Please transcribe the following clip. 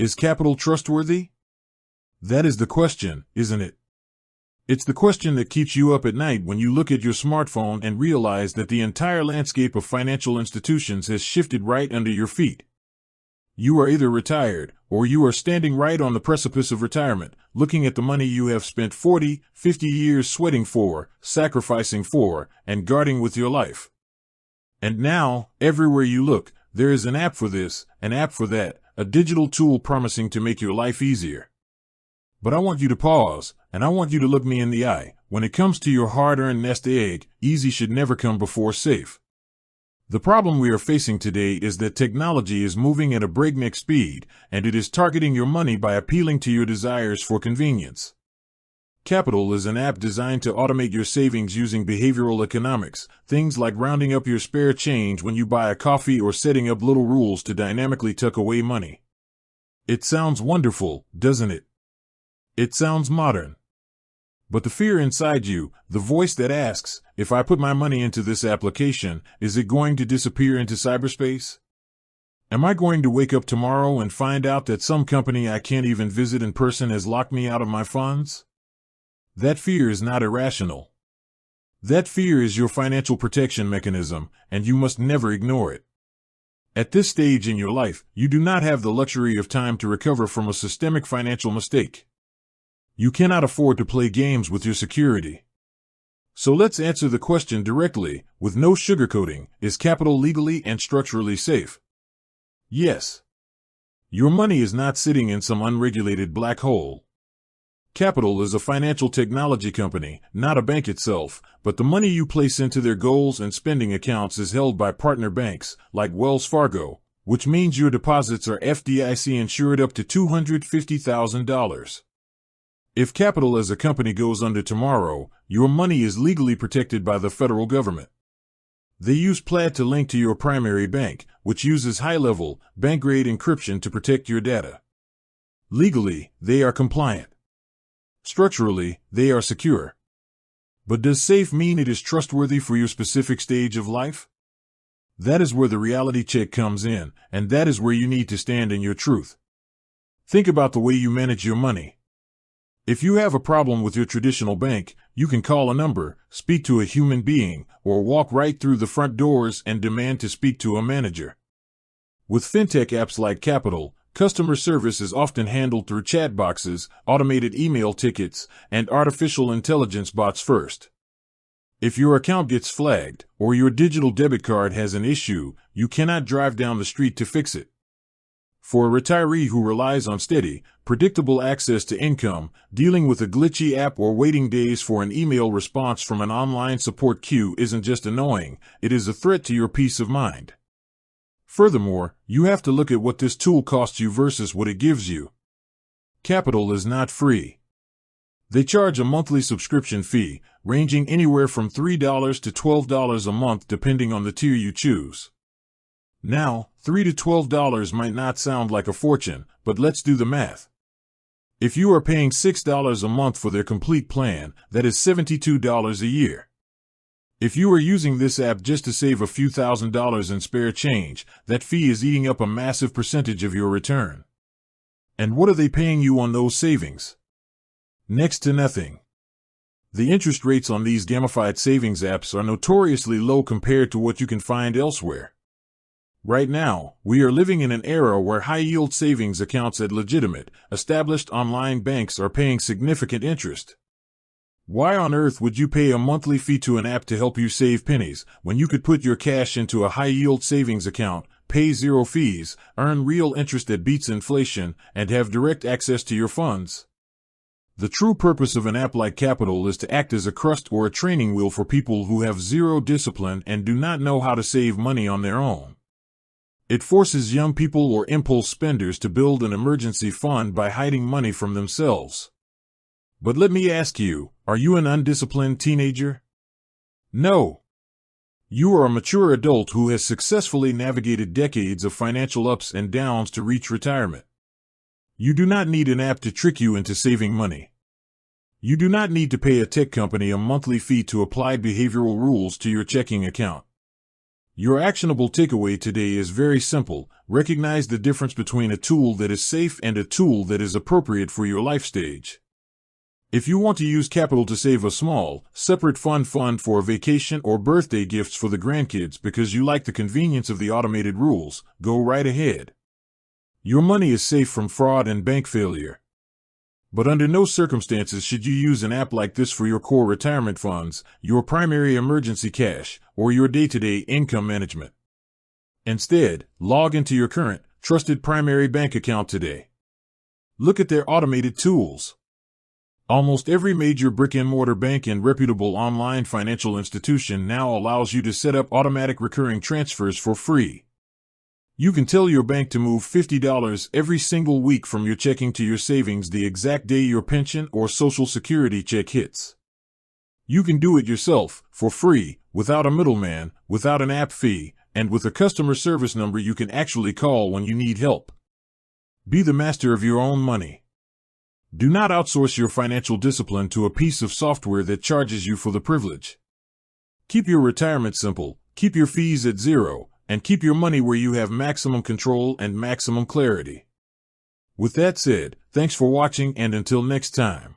Is Qapital trustworthy? That is the question, isn't it? It's the question that keeps you up at night when you look at your smartphone and realize that the entire landscape of financial institutions has shifted right under your feet. You are either retired, or you are standing right on the precipice of retirement, looking at the money you have spent 40, 50 years sweating for, sacrificing for, and guarding with your life. And now, everywhere you look, there is an app for this, an app for that, a digital tool promising to make your life easier. But I want you to pause, and I want you to look me in the eye. When it comes to your hard-earned nest egg, easy should never come before safe. The problem we are facing today is that technology is moving at a breakneck speed, and it is targeting your money by appealing to your desires for convenience. Qapital is an app designed to automate your savings using behavioral economics, things like rounding up your spare change when you buy a coffee or setting up little rules to dynamically tuck away money. It sounds wonderful, doesn't it? It sounds modern. But the fear inside you, the voice that asks, if I put my money into this application, is it going to disappear into cyberspace? Am I going to wake up tomorrow and find out that some company I can't even visit in person has locked me out of my funds? That fear is not irrational. That fear is your financial protection mechanism, and you must never ignore it. At this stage in your life, you do not have the luxury of time to recover from a systemic financial mistake. You cannot afford to play games with your security. So let's answer the question directly, with no sugarcoating. Is Qapital legally and structurally safe? Yes. Your money is not sitting in some unregulated black hole. Qapital is a financial technology company, not a bank itself, but the money you place into their goals and spending accounts is held by partner banks, like Wells Fargo, which means your deposits are FDIC insured up to $250,000. If Qapital as a company goes under tomorrow, your money is legally protected by the federal government. They use Plaid to link to your primary bank, which uses high-level, bank-grade encryption to protect your data. Legally, they are compliant. Structurally, they are secure. But does safe mean it is trustworthy for your specific stage of life? That is where the reality check comes in, and that is where you need to stand in your truth. Think about the way you manage your money. If you have a problem with your traditional bank, you can call a number, speak to a human being, or walk right through the front doors and demand to speak to a manager. With fintech apps like Qapital, customer service is often handled through chat boxes, automated email tickets, and artificial intelligence bots first. If your account gets flagged, or your digital debit card has an issue, you cannot drive down the street to fix it. For a retiree who relies on steady, predictable access to income, dealing with a glitchy app or waiting days for an email response from an online support queue isn't just annoying, it is a threat to your peace of mind. Furthermore, you have to look at what this tool costs you versus what it gives you. Qapital is not free. They charge a monthly subscription fee, ranging anywhere from $3 to $12 a month depending on the tier you choose. Now, $3 to $12 might not sound like a fortune, but let's do the math. If you are paying $6 a month for their complete plan, that is $72 a year. If you are using this app just to save a few $1,000s in spare change, that fee is eating up a massive percentage of your return. And what are they paying you on those savings? Next to nothing. The interest rates on these gamified savings apps are notoriously low compared to what you can find elsewhere. Right now, we are living in an era where high-yield savings accounts at legitimate, established online banks are paying significant interest. Why on earth would you pay a monthly fee to an app to help you save pennies, when you could put your cash into a high-yield savings account, pay zero fees, earn real interest that beats inflation, and have direct access to your funds? The true purpose of an app like Qapital is to act as a crutch or a training wheel for people who have zero discipline and do not know how to save money on their own. It forces young people or impulse spenders to build an emergency fund by hiding money from themselves. But let me ask you, are you an undisciplined teenager? No. You are a mature adult who has successfully navigated decades of financial ups and downs to reach retirement. You do not need an app to trick you into saving money. You do not need to pay a tech company a monthly fee to apply behavioral rules to your checking account. Your actionable takeaway today is very simple. Recognize the difference between a tool that is safe and a tool that is appropriate for your life stage. If you want to use Qapital to save a small, separate fund for a vacation or birthday gifts for the grandkids because you like the convenience of the automated rules, go right ahead. Your money is safe from fraud and bank failure. But under no circumstances should you use an app like this for your core retirement funds, your primary emergency cash, or your day-to-day income management. Instead, log into your current, trusted primary bank account today. Look at their automated tools. Almost every major brick-and-mortar bank and reputable online financial institution now allows you to set up automatic recurring transfers for free. You can tell your bank to move $50 every single week from your checking to your savings the exact day your pension or Social Security check hits. You can do it yourself, for free, without a middleman, without an app fee, and with a customer service number you can actually call when you need help. Be the master of your own money. Do not outsource your financial discipline to a piece of software that charges you for the privilege. Keep your retirement simple, keep your fees at zero, and keep your money where you have maximum control and maximum clarity. With that said, thanks for watching and until next time.